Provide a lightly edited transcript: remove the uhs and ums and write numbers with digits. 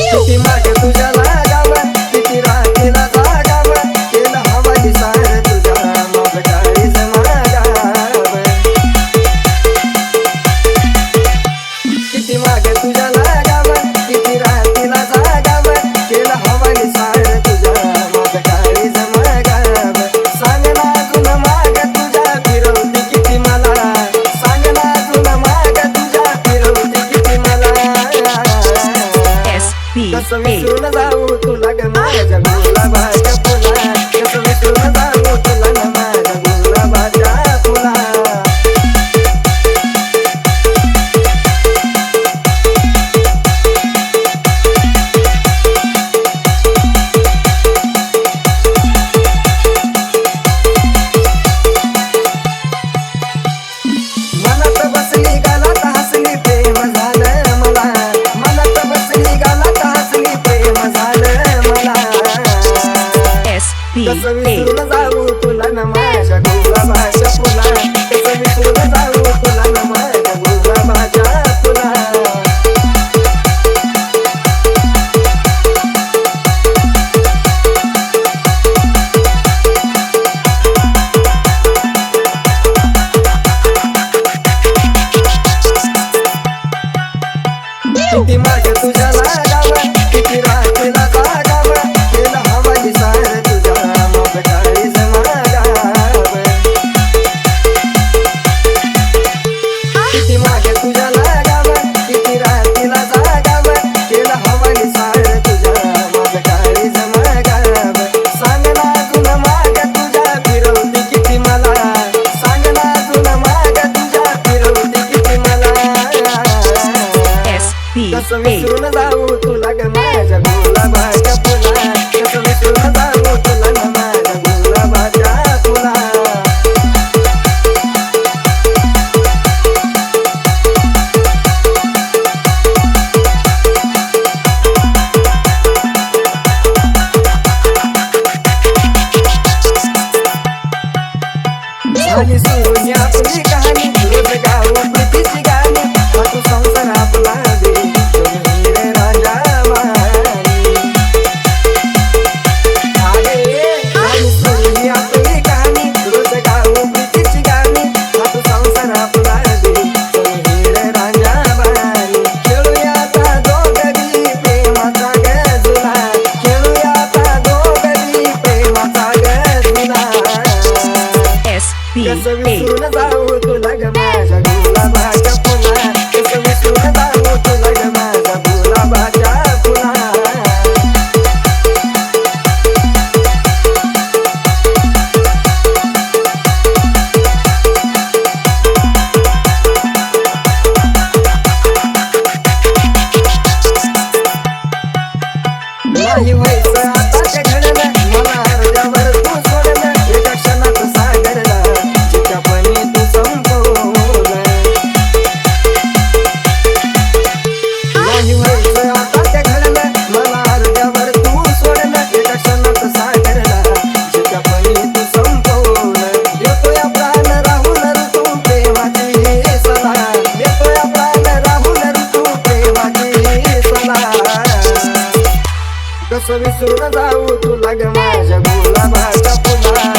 किती मागे तुझ्या लागावा किती राखीला जागावा केला हवा दिसार तुझ्या माझं काळीज मागाव किती मागे तुझ्या लागावा किती राखीला जागावा केला हवा दिसार तुझ्या माझं काळीज मागाव सांग ना तुला माग तुझ्या फिरवती किती मला सांग ना तुला माग तुझ्या फिरवती किती मला कसं विसरून जाऊ तुला ग माझ्या गुलाबाच्या फुला कसं विसरून जाऊ तुला ग माझ्या गुलाबाच्या फुला मनात बसली गालात हसली प्रेम झालं मला मनात बसली गालात हसली प्रेम झालं मला कसं विसरून जाऊ तुला न माझ्या गुलाबाच्या फुला कसं विसरून जाऊ तुला न माझ्या गुलाबाच्या फुला किती मागे तुझ्या लागावा किती राखीला जागावा केला हवा दिसार तुझ्या माझं काळीज मागाव किती मागे तुझ्या लागावा किती राखीला जागावा केला हवा दिसार तुझ्या माझं काळीज मागाव सांग ना तुला माग तुझ्या फिरवती किती मला सांग ना तुला माग तुझ्या फिरवती किती मला कसं विसरून जाऊ तुला ग माझ्या गुलाबाच्या फुला कसं विसरून जाऊ तुला ग माझ्या गुलाबाच्या फुला झाली सुरून आपली कहाणी रोज गाव प्रीतीची गाणी हा तू संसार आपला दे कसं विसरून जाऊ तुला ग माझ्या गुलाबाच्या फुला कसं विसरून जाऊ तुला ग माझ्या गुलाबाच्या फुला नाही व्हायचं आताच्या घडलं मला अर्ध्यावर तू सोडलं एका क्षणात सागरला चिकापणी तू संपवलं नाही व्हायचं आताच्या घडलं मला अर्ध्यावर तू सोडलं एका क्षणात सागरला चिकापणी तू संपवलं देतोय प्राण राहुल ऋतू प्रेमाची सला देतोय प्राण राहुल ऋतू प्रेमाची सला कसं विसरून जाऊ तुला ग माझ्या गुलाबाच्या फुला